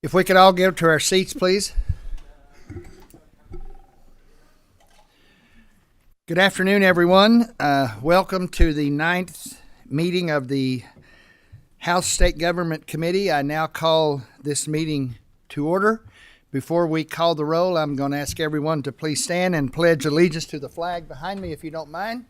If we could all get to our seats, please. Good afternoon, everyone. Welcome to the 9th meeting of the House State Government Committee. I now call this meeting to order. Before we call the roll, I'm going to ask everyone to please stand and pledge allegiance to the flag behind me, if you don't mind.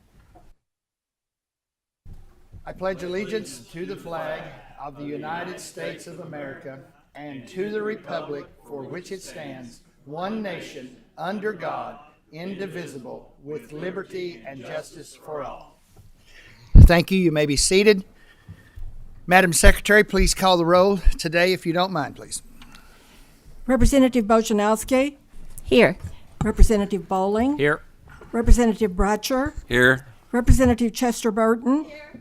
I pledge allegiance to the flag of the United States of America and to the republic for which it stands, one nation, under God, indivisible, with liberty and justice for all. Thank you. You may be seated. Madam Secretary, please call the roll today, if you don't mind, please. Representative Bojanowski. Here. Representative Bowling. Here. Representative Bratcher. Here. Representative Chester Burton. Here.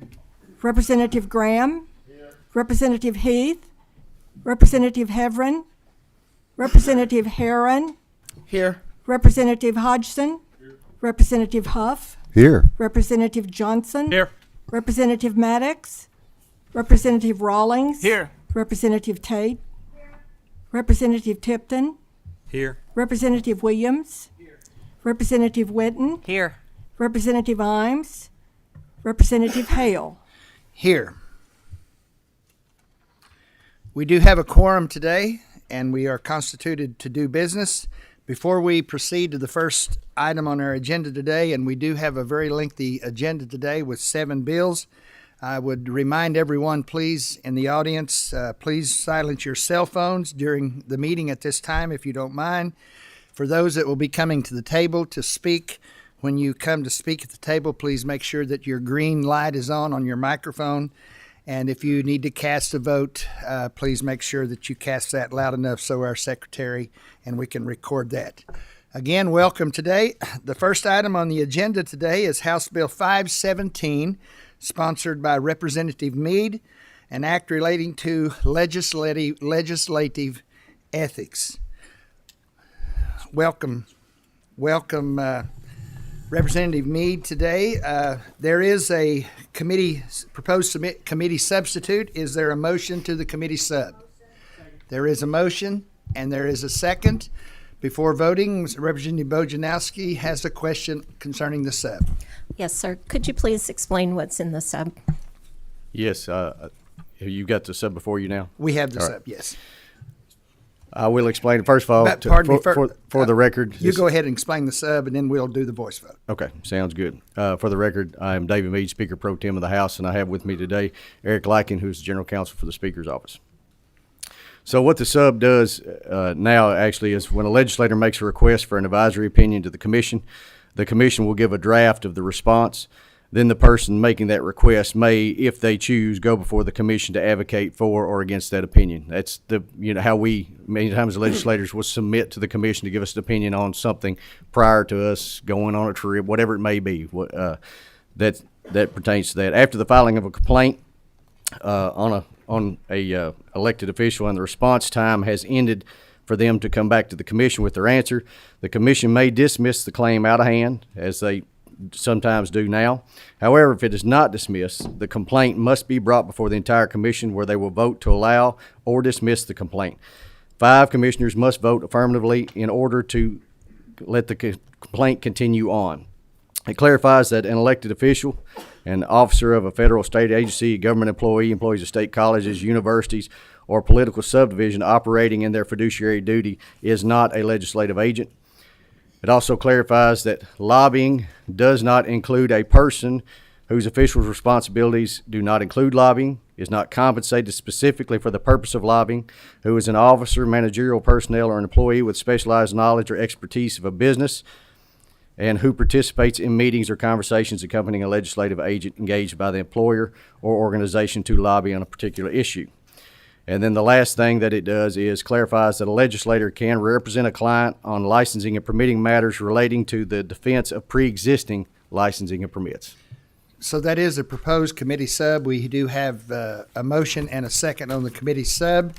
Representative Graham. Here. Representative Heath. Representative Heverin. Representative Herron. Here. Representative Hodgson. Here. Representative Huff. Here. Representative Johnson. Here. Representative Maddox. Representative Rawlings. Here. Representative Tate. Here. Representative Tipton. Here. Representative Williams. Here. Representative Witten. Here. Representative Imes. Representative Hale. Here. We do have a quorum today, and we are constituted to do business. Before we proceed to the first item on our agenda today, and we do have a very lengthy agenda today with 7 bills, I would remind everyone, please, in the audience, please silence your cell phones during the meeting at this time, if you don't mind. For those that will be coming to the table to speak, when you come to speak at the table, please make sure that your green light is on your microphone. And if you need to cast a vote, please make sure that you cast that loud enough so our secretary and we can record that. Again, welcome today. The first item on the agenda today is House Bill 517, sponsored by Representative Meade, an act relating to legislative ethics. Welcome, Representative Meade today. There is a proposed committee substitute. Is there a motion to the committee sub? There is a motion and there is a second. Before voting, Representative Bojanowski has a question concerning the sub. Yes, sir. Could you please explain what's in the sub? Yes. You got the sub before you now? We have the All sub, right. yes. I will explain. First of all, for the record. You go ahead and explain the sub, and then we'll do the voice vote. Okay, sounds good. For the record, I am David Meade, Speaker Pro Tem of the House, and I have with me today Eric Lykin, who's the General Counsel for the Speaker's Office. So what the sub does now actually is when a legislator makes a request for an advisory opinion to the commission will give a draft of the response. Then the person making that request may, if they choose, go before the commission to advocate for or against that opinion. That's how we, many times the legislators will submit to the commission to give us an opinion on something prior to us going on a trip, whatever it may be. That pertains to that. After the filing of a complaint on a elected official and the response time has ended for them to come back to the commission with their answer, the commission may dismiss the claim out of hand, as they sometimes do now. However, if it is not dismissed, the complaint must be brought before the entire commission, where they will vote to allow or dismiss the complaint. 5 commissioners must vote affirmatively in order to let the complaint continue on. It clarifies that an elected official, an officer of a federal, state agency, a government employee, employees of state colleges, universities, or political subdivision operating in their fiduciary duty is not a legislative agent. It also clarifies that lobbying does not include a person whose official responsibilities do not include lobbying, is not compensated specifically for the purpose of lobbying, who is an officer, managerial personnel, or an employee with specialized knowledge or expertise of a business, and who participates in meetings or conversations accompanying a legislative agent engaged by the employer or organization to lobby on a particular issue. And then the last thing that it does is clarifies that a legislator can represent a client on licensing and permitting matters relating to the defense of pre-existing licensing and permits. So that is a proposed committee sub. We do have a motion and a second on the committee sub.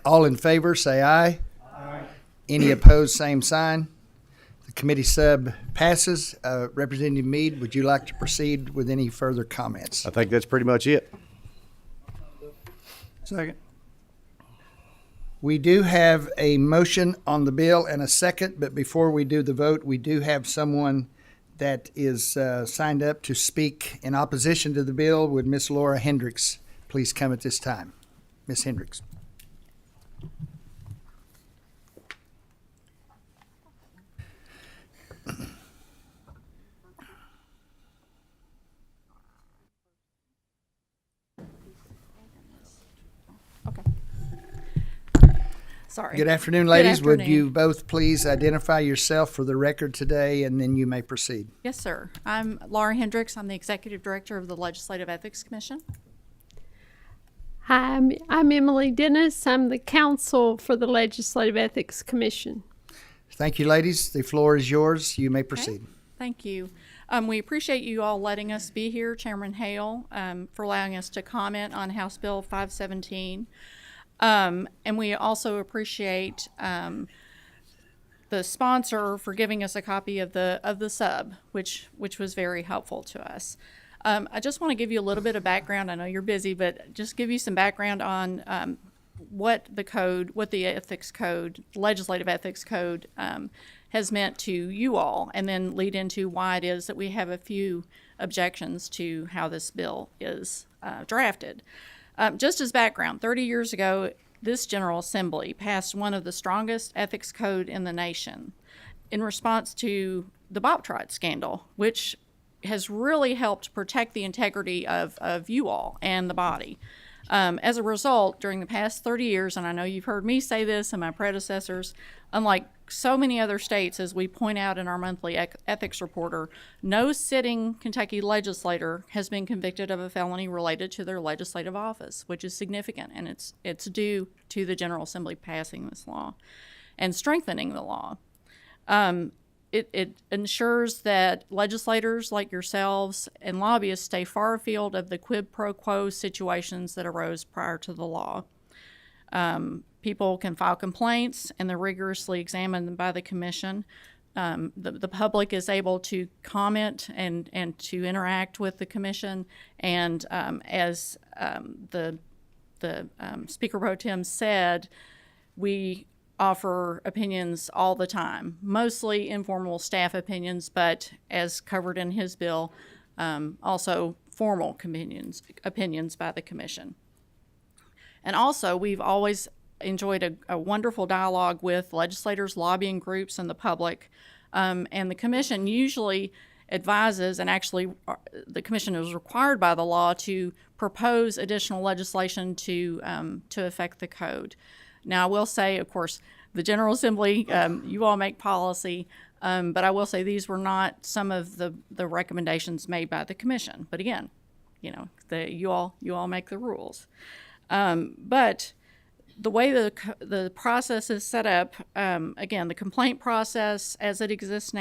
All in favor, say aye. Aye. Any opposed, same sign. The committee sub passes. Representative Meade, would you like to proceed with any further comments? I think that's pretty much it. Second. We do have a motion on the bill and a second, but before we do the vote, we do have someone that is signed up to speak in opposition to the bill. Would Miss Laura Hendricks please come at this time? Miss Hendricks. Sorry. Good afternoon, ladies. Would afternoon. you both please identify yourself for the record today, and then you may proceed. Yes, sir. I'm Laura Hendricks. I'm the Executive Director of the Legislative Ethics Commission. Hi, I'm Emily Dennis. I'm the counsel for the Legislative Ethics Commission. Thank you, ladies. The floor is yours. You may proceed. Thank you. We appreciate you all letting us be here, Chairman Hale, for allowing us to comment on House Bill 517. And we also appreciate the sponsor for giving us a copy of the sub, which was very helpful to us. I just want to give you a little bit of background. I know you're busy, but just give you some background on what the ethics code, legislative ethics code, has meant to you all, and then lead into why it is that we have a few objections to how this bill is drafted. Just as background, 30 years ago, this General Assembly passed one of the strongest ethics code in the nation in response to the Bobtrot scandal, which has really helped protect the integrity of you all and the body. As a result, during the past 30 years, and I know you've heard me say this and my predecessors, unlike so many other states, as we point out in our monthly ethics reporter, no sitting Kentucky legislator has been convicted of a felony related to their legislative office, which is significant, and it's due to the General Assembly passing this law and strengthening the law. It ensures that legislators like yourselves and lobbyists stay far afield of the quid pro quo situations that arose prior to the law. People can file complaints, and they're rigorously examined by the commission. The public is able to comment and to interact with the commission. And as the Speaker Pro Tem said, we offer opinions all the time, mostly informal staff opinions, but as covered in his bill, also formal opinions by the commission. And also, we've always enjoyed a wonderful dialogue with legislators, lobbying groups, and the public. And the commission usually advises, and actually the commission is required by the law to propose additional legislation to affect the code. Now, I will say, of course, the General Assembly, you all make policy, but I will say these were not some of the recommendations made by the commission. But again, you all make the rules. But the way the process is set up, again, the complaint process as it exists now